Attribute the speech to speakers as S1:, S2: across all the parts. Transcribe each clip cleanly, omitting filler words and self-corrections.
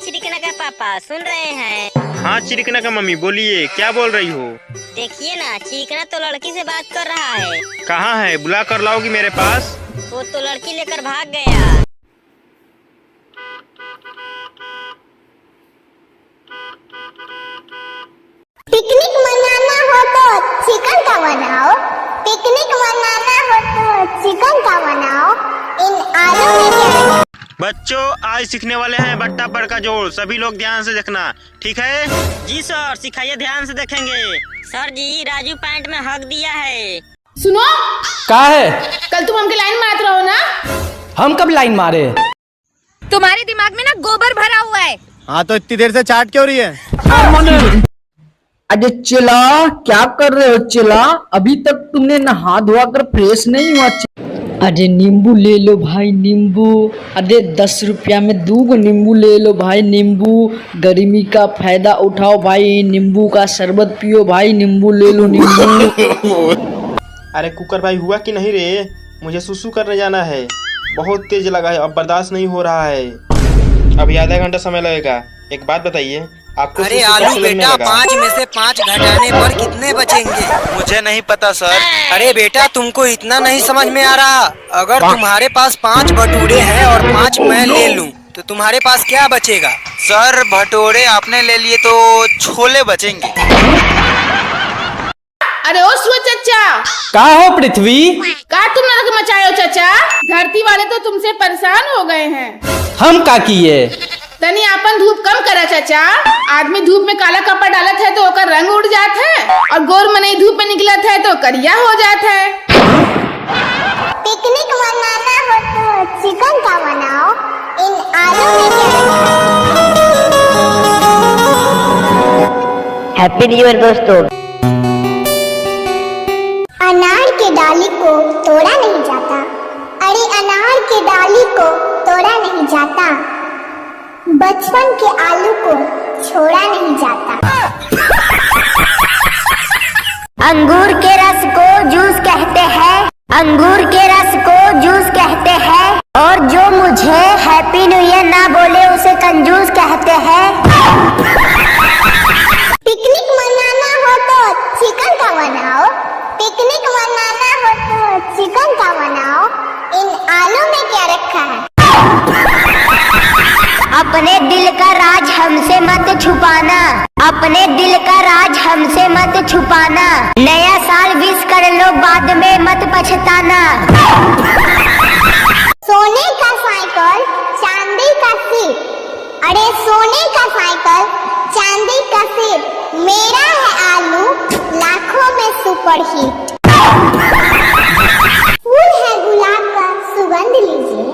S1: चिरकना का पापा सुन रहे हैं?
S2: हाँ चिरकना का मम्मी बोलिए, क्या बोल रही हो?
S1: देखिए ना, चिरकना तो लड़की से बात कर रहा है।
S2: कहाँ है? बुला कर लाओगी मेरे पास?
S1: वो तो लड़की लेकर भाग गया।
S3: पिकनिक मनाना हो तो चिकन का बनाओ, पिकनिक मनाना हो तो चिकन का बनाओ। इन आलू में क्या?
S2: बच्चों आज सीखने वाले हैं बट्टा पर का जोड़, सभी लोग ध्यान से देखना, ठीक है?
S1: जी सर, सिखाइए, ध्यान से देखेंगे। सर जी, राजू पैंट में हक दिया है।
S4: सुनो,
S5: का है?
S4: कल तुम हमके लाइन मारते रहो ना।
S5: हम कब लाइन मारे?
S6: तुम्हारे दिमाग में ना गोबर भरा हुआ है।
S7: हाँ तो इतनी देर से चाट क्यों रही है?
S5: अरे चिल्ला, क्या कर रहे हो? चिल्ला, अभी तक तुमने नहा धोआ कर फ्रेश नहीं हुआ। अरे नींबू ले लो भाई, नींबू। अरे 10 रुपया में 2 नींबू ले लो भाई, नींबू। गर्मी का फायदा उठाओ भाई, नींबू का शरबत पियो भाई, नींबू ले लो, नींबू।
S2: अरे कुकर भाई हुआ कि नहीं रे? मुझे सुसु करने जाना है, बहुत तेज लगा है, अब बर्दाश्त नहीं हो रहा है, अभी आधा घंटा समय लगेगा। एक बात बताइए, आपको
S8: अरे आलू बेटा, 5 में से 5 घटाने पर कितने बचेंगे?
S7: मुझे नहीं पता सर।
S8: अरे बेटा, तुमको इतना नहीं समझ में आ रहा? अगर तुम्हारे पास 5 भटूरे हैं और 5 मैं ले लूं, तो तुम्हारे पास क्या बचेगा?
S7: सर भटोरे आपने ले लिए तो छोले बचेंगे।
S4: अरे ओ सूरज चचा,
S5: का हो पृथ्वी?
S4: का तुम नरक मचाए हो चचा? धरती वाले तो तुमसे परेशान हो गए हैं।
S5: हम का किए?
S4: तनी अपन धूप कम करा चचा। आदमी धूप में काला कपड़ा डालत है तो ओकर रंग उड़ जात है, और गोर मनई धूप में निकलत है तो करिया हो जात है।
S3: पिकनिक मनाना हो तो चिकन का बनाओ। इन आलू में क्या?
S1: हैप्पी न्यू ईयर दोस्तों।
S3: अनार के डाली को तोड़ा नहीं जाता। अरे अनार के डाली को तोड़ा नहीं जाता, बचपन के आलू को छोड़ा नहीं जाता।
S1: अंगूर के रस को जूस कहते हैं, अंगूर के रस को जूस कहते हैं, और जो मुझे हैप्पी न्यू ईयर ना बोले उसे कंजूस कहते हैं।
S3: पिकनिक मनाना हो तो चिकन का बनाओ, पिकनिक मनाना हो तो चिकन का बनाओ। इन आलू में क्या रखा है?
S1: अपने दिल का राज हमसे मत छुपाना, अपने दिल का राज हमसे मत छुपाना, नया साल विश कर लो बाद में मत पछताना।
S3: सोने का साइकिल चांदी का सिर, अरे सोने का साइकिल चांदी का सिर, मेरा है आलू लाखों में सुपर हिट। फूल है गुलाब का सुगंध लीजिए,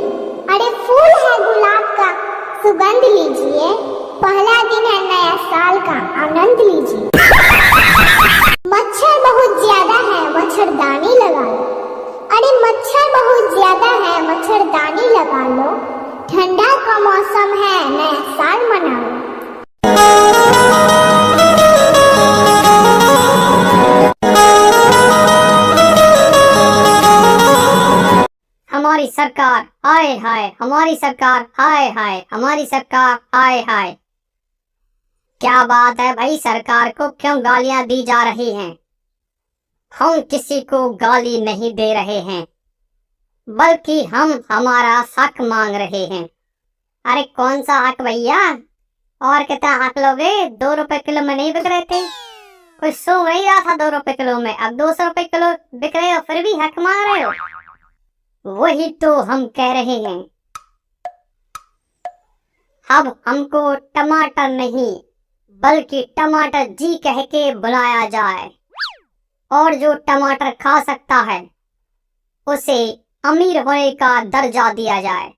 S3: अरे फूल है गुलाब का सुगंध लीजिए, पहला दिन है नया साल का आनंद लीजिए। मच्छर बहुत ज्यादा है, मच्छरदानी लगा लो, अरे मच्छर बहुत ज्यादा है, मच्छरदानी लगा लो, ठंडा का मौसम है, नया साल मनाओ।
S1: हमारी सरकार हाय हाय, हमारी सरकार हाय हाय, हमारी सरकार हाय हाय। क्या बात है भाई, सरकार को क्यों गालियां दी जा रही हैं? हम किसी को गाली नहीं दे रहे हैं, बल्कि हम हमारा हक मांग रहे हैं। अरे कौन सा हक भैया? और कितना हक लोगे? 2 रुपए किलो में नहीं बिक रहे थे? कोई सो नहीं रहा था 2 रुपए किलो में, अब 200 रुपए किलो बिक रहे हो, फिर भी हक मांग रहे हो। वही तो हम कह रहे हैं, अब हमको टमाटर नहीं बल्कि टमाटर जी कह के बुलाया जाए, और जो टमाटर खा सकता है उसे अमीर होने का दर्जा दिया जाए।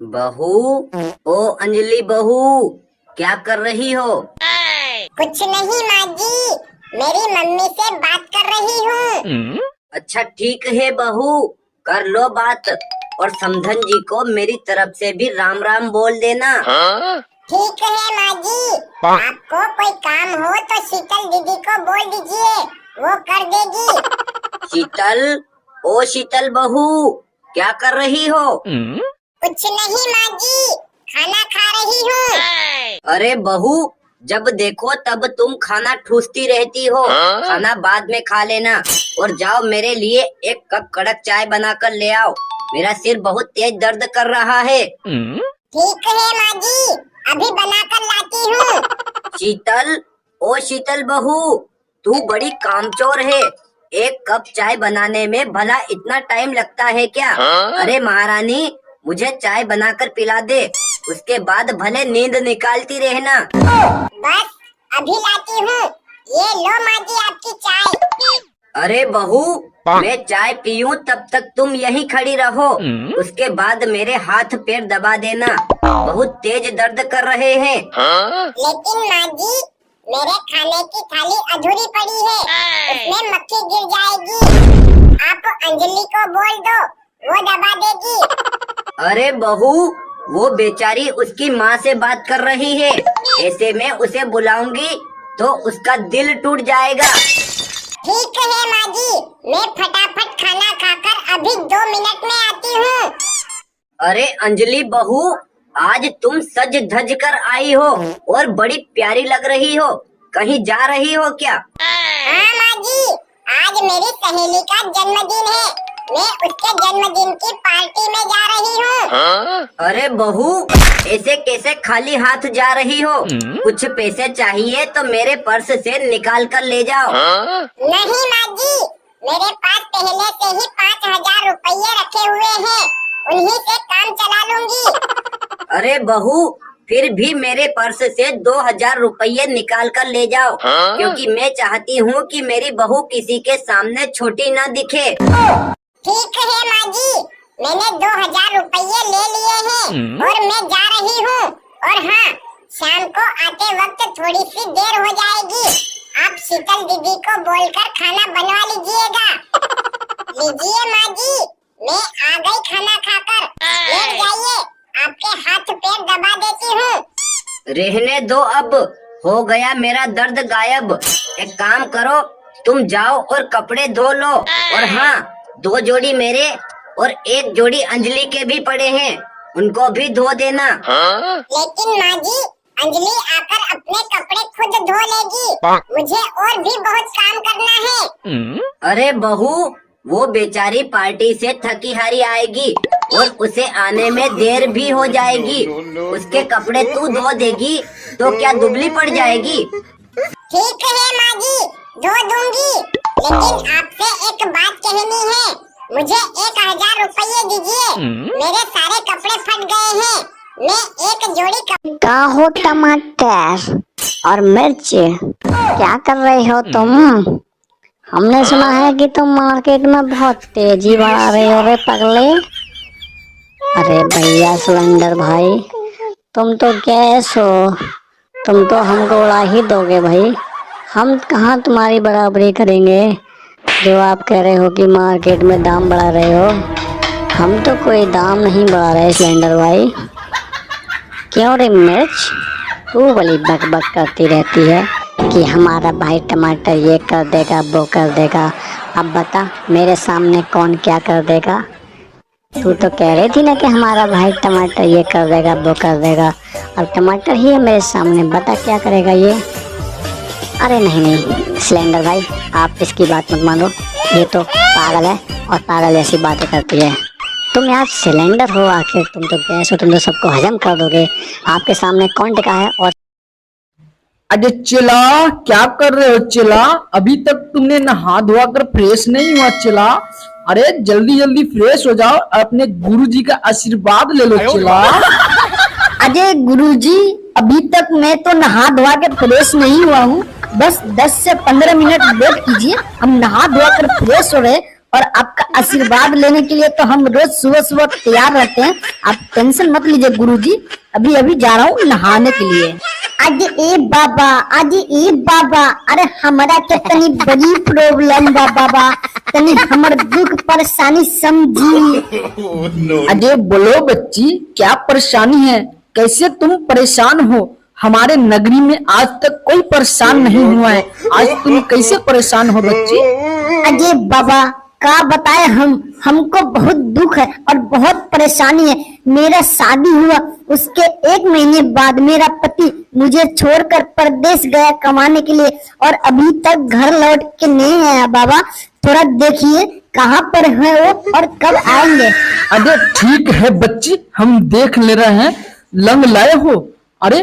S9: बहू, ओ अंजलि बहू, क्या कर रही हो?
S3: कुछ नहीं माँ जी, मेरी मम्मी से बात कर रही हूँ।
S9: अच्छा ठीक है बहू, कर लो बात, और समधन जी को मेरी तरफ से भी राम राम बोल देना।
S3: ठीक है माँ जी, आपको कोई काम हो तो शीतल दीदी को बोल दीजिए, वो कर देगी।
S9: शीतल, ओ शीतल बहू, क्या कर रही हो?
S3: कुछ नहीं माँ जी, खाना खा रही हूँ।
S9: अरे बहू, जब देखो तब तुम खाना ठूसती रहती हो। खाना बाद में खा लेना और जाओ मेरे लिए एक कप कड़क चाय बनाकर ले आओ। मेरा सिर बहुत तेज दर्द कर रहा है।
S3: ठीक है माँ जी, अभी बनाकर लाती हूँ।
S9: शीतल, ओ शीतल बहू, तू बड़ी कामचोर है। एक कप चाय बनाने में भला इतना टाइम लगता है क्या? अरे महारानी, मुझे चाय बनाकर पिला दे, उसके बाद भले नींद निकालती रहना।
S3: बस अभी लाती हूँ, ये लो माँ जी आपकी चाय।
S9: अरे बहू, मैं चाय पीऊं तब तक तुम यहीं खड़ी रहो। उसके बाद मेरे हाथ पैर दबा देना, बहुत तेज दर्द कर रहे हैं।
S3: लेकिन माँ जी, मेरे खाने की थाली अधूरी पड़ी है, उसमें मक्खी गिर जाएगी। आप अंजलि को बोल दो, वो दबा देगी।
S9: अरे बहू, वो बेचारी उसकी माँ से बात कर रही है, ऐसे में उसे बुलाऊंगी तो उसका दिल टूट जाएगा।
S3: ठीक है माँ जी, मैं फटाफट खाना खाकर अभी 2 मिनट में आती हूँ।
S9: अरे अंजलि बहू, आज तुम सज धज कर आई हो और बड़ी प्यारी लग रही हो। कहीं जा रही हो क्या?
S3: हाँ माँ जी, आज मेरी सहेली का जन्मदिन है, मैं उसके जन्मदिन की पार्टी में जा रही हूँ।
S9: अरे बहू, ऐसे कैसे खाली हाथ जा रही हो? कुछ पैसे चाहिए तो मेरे पर्स से निकाल कर ले जाओ।
S3: नहीं माँ जी, मेरे पास पहले से ही 5,000 रुपये रखे हुए हैं, उन्हीं से काम चला लूंगी।
S9: अरे बहू, फिर भी मेरे पर्स से 2,000 रुपये निकाल कर ले जाओ, क्योंकि मैं चाहती हूँ कि मेरी बहू किसी के सामने छोटी न दिखे।
S3: ठीक है माँ जी, मैंने 2,000 रुपये ले लिए हैं और मैं जा रही हूँ। और हाँ, शाम को आते वक्त थोड़ी सी देर हो जाएगी, आप शीतल दीदी को बोलकर खाना बनवा लीजिएगा। लीजिए माँ जी, मैं आ गई खाना खाकर, लेट जाइए, आपके हाथ पैर दबा देती हूँ।
S9: रहने दो, अब हो गया मेरा दर्द गायब। एक काम करो, तुम जाओ और कपड़े धो लो। और हाँ, 2 जोड़ी मेरे और 1 जोड़ी अंजलि के भी पड़े हैं, उनको भी धो देना।
S3: लेकिन माँ जी, अंजलि आकर अपने कपड़े खुद धो लेगी, मुझे और भी बहुत काम करना है।
S9: अरे बहू, वो बेचारी पार्टी से थकी हारी आएगी और उसे आने में देर भी हो जाएगी। उसके कपड़े तू धो देगी तो क्या दुबली पड़ जाएगी?
S3: ठीक है माँ जी, धो दूंगी, लेकिन आपसे एक बात कहनी है, मुझे 1,000 रुपये दीजिए, मेरे सारे कपड़े फट गए हैं, मैं एक जोड़ी
S1: का हो टमाटर और मिर्च, क्या कर रहे हो तुम? हमने सुना है कि तुम मार्केट में बहुत तेजी बढ़ा रहे हो रे पगले। अरे भैया सिलेंडर भाई, तुम तो गैस हो, तुम तो हमको उड़ा ही दोगे भाई। हम कहाँ तुम्हारी बराबरी करेंगे जो आप कह रहे हो कि मार्केट में दाम बढ़ा रहे हो। हम तो कोई दाम नहीं बढ़ा रहे सिलेंडर भाई। क्यों रे मिर्च, तू बड़ी बक बक करती रहती है कि हमारा भाई टमाटर ये कर देगा वो कर देगा। अब बता, मेरे सामने कौन क्या कर देगा? तू तो कह रही थी ना कि हमारा भाई टमाटर ये कर देगा वो कर देगा, अब टमाटर ही है मेरे सामने, बता क्या करेगा ये? अरे नहीं नहीं सिलेंडर भाई, आप इसकी बात मत मानो, ये तो पागल है और पागल जैसी बातें करती है। तुम यार सिलेंडर हो, आखिर तुम तो गैस हो, तुम तो सबको हजम कर दोगे, आपके सामने कौन टिका है? और
S5: अरे चिला, क्या कर रहे हो चिला? अभी तक तुमने नहा धोआ कर फ्रेश नहीं हुआ चिला? अरे जल्दी जल्दी फ्रेश हो जाओ, अपने गुरुजी का आशीर्वाद ले लो चिला।
S1: अजय गुरुजी, अभी तक मैं तो नहा धोआ के फ्रेश नहीं हुआ हूँ, बस 10 से 15 मिनट वेट कीजिए, हम नहा धोआ कर फ्रेश हो रहे और आपका आशीर्वाद लेने के लिए तो हम रोज सुबह सुबह तैयार रहते हैं। आप टेंशन मत लीजिए गुरुजी, अभी अभी जा रहा हूँ नहाने के लिए। अरे ए बाबा, अरे ए बाबा, अरे हमारा क्या तनी बड़ी प्रॉब्लम बा बाबा, तनी हमर दुख परेशानी समझी।
S5: अरे बोलो बच्ची, क्या परेशानी है? कैसे तुम परेशान हो? हमारे नगरी में आज तक कोई परेशान नहीं हुआ है, आज तुम कैसे परेशान हो बच्ची?
S1: अरे बाबा,
S3: का बताए हमको बहुत दुख है और बहुत परेशानी है। मेरा शादी हुआ उसके 1 महीने बाद मेरा पति मुझे छोड़कर परदेश गया कमाने के लिए और अभी तक घर लौट के नहीं आया। बाबा थोड़ा देखिए कहाँ पर है वो और कब आएंगे।
S5: अरे ठीक है बच्ची, हम देख ले रहे हैं। लंग लाए हो? अरे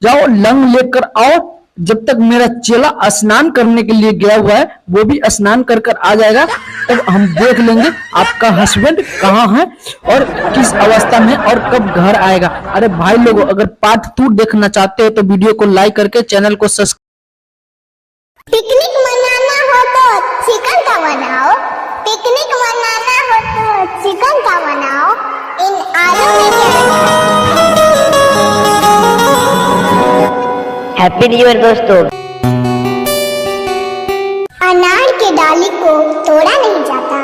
S5: जाओ लंग लेकर आओ। जब तक मेरा चेला स्नान करने के लिए गया हुआ है वो भी स्नान कर कर आ जाएगा, तब हम देख लेंगे आपका हस्बैंड कहाँ है और किस अवस्था में और कब घर आएगा। अरे भाई लोगों, अगर पार्ट 2 देखना चाहते हो तो वीडियो को लाइक करके चैनल को सब्सक्राइब।
S3: पिकनिक मनाना हो तो चिकन का बनाओ, पिकनिक मनाना हो तो चिकन का बनाओ। इन आलू में क्या रखा है?
S1: हैप्पी न्यू ईयर दोस्तों।
S3: अनार के डाली को तोड़ा नहीं जाता,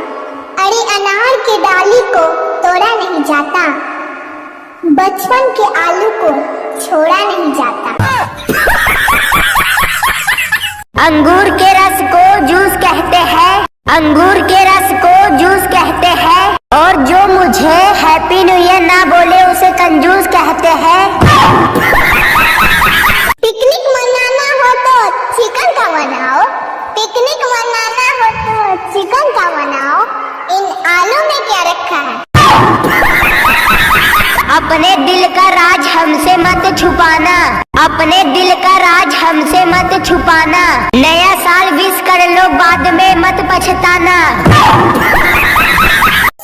S3: अरे अनार के डाली को तोड़ा नहीं जाता, बचपन के आलू को छोड़ा नहीं जाता।
S1: अंगूर के रस को जूस कहते हैं, अंगूर के रस को जूस कहते हैं, और जो मुझे हैप्पी न्यू ईयर ना बोले उसे कंजूस कहते हैं।
S3: पिकनिक मनाना हो तो चिकन का बनाओ, पिकनिक मनाना हो तो चिकन का बनाओ। इन आलू में क्या रखा है?
S1: अपने दिल का राज हमसे मत छुपाना, अपने दिल का राज हमसे मत छुपाना। नया साल विश कर लो बाद में मत पछताना।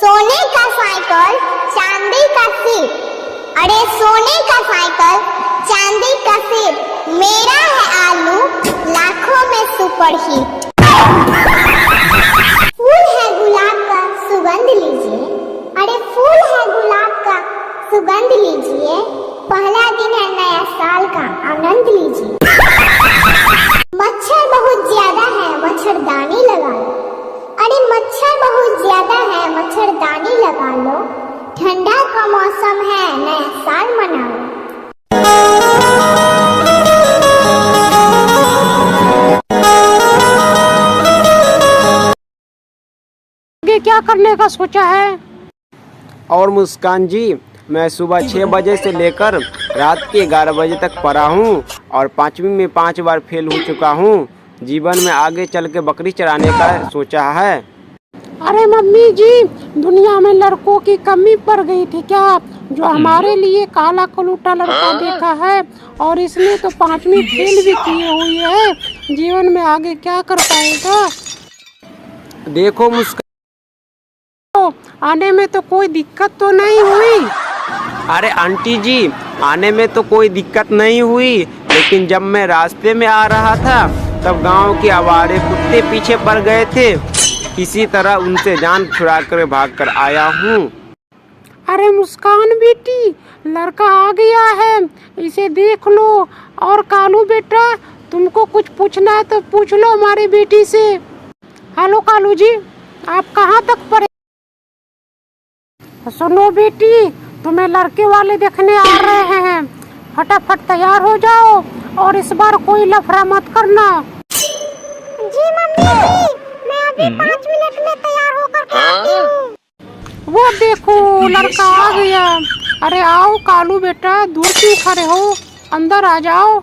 S3: सोने का साइकिल चांदी का सिर, अरे सोने का साइकिल चांदी का सिर, मेरा है आलू लाखों में सुपरहिट। फूल है गुलाब का सुगंध लीजिए, अरे फूल है गुलाब का सुगंध लीजिए, पहला दिन है नया साल का आनंद लीजिए। मच्छर बहुत ज्यादा है मच्छरदानी लगा लो, अरे मच्छर बहुत ज्यादा है मच्छरदानी लगा लो, ठंडा का मौसम है नया साल मनाओ।
S10: आगे क्या करने का सोचा है?
S11: और मुस्कान जी, मैं सुबह 6 बजे से लेकर रात के 11 बजे तक पढ़ा हूँ और 5वीं में 5 बार फेल हो चुका हूँ। जीवन में आगे चल के बकरी चराने का सोचा है।
S10: अरे मम्मी जी, दुनिया में लड़कों की कमी पड़ गई थी क्या? जो हमारे लिए काला कलूटा लड़का देखा है और इसने तो 5वीं फेल भी की हुई है। जीवन में आगे क्या कर पाएगा?
S11: देखो मुस्कान,
S10: आने में तो कोई दिक्कत तो नहीं हुई?
S11: अरे आंटी जी, आने में तो कोई दिक्कत नहीं हुई, लेकिन जब मैं रास्ते में आ रहा था तब गांव के आवारे कुत्ते पीछे पड़ गए थे। किसी तरह उनसे जान छुड़ा कर भाग कर आया हूँ।
S10: अरे मुस्कान बेटी, लड़का आ गया है, इसे देख लो। और कालू बेटा, तुमको कुछ पूछना है तो पूछ लो हमारी बेटी से। हेलो कालू जी, आप कहाँ तक पढ़े? सुनो बेटी, तुम्हें लड़के वाले देखने आ रहे हैं, फटाफट तैयार हो जाओ और इस बार कोई लफड़ा मत करना।
S3: जी मम्मी जी, मैं अभी 5 मिनट में तैयार होकर आती हूँ।
S10: वो देखो लड़का आ गया। अरे आओ कालू बेटा, दूर क्यों खड़े हो, अंदर आ जाओ।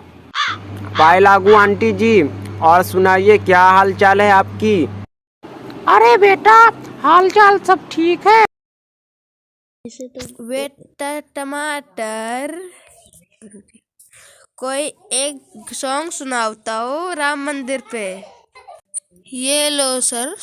S11: पाए लागू आंटी जी, और सुनाइए क्या हाल चाल है आपकी?
S10: अरे बेटा, हाल चाल सब ठीक है।
S6: बेटा टमाटर, कोई एक सॉन्ग सुनाता हो राम मंदिर पे। ये लो सर।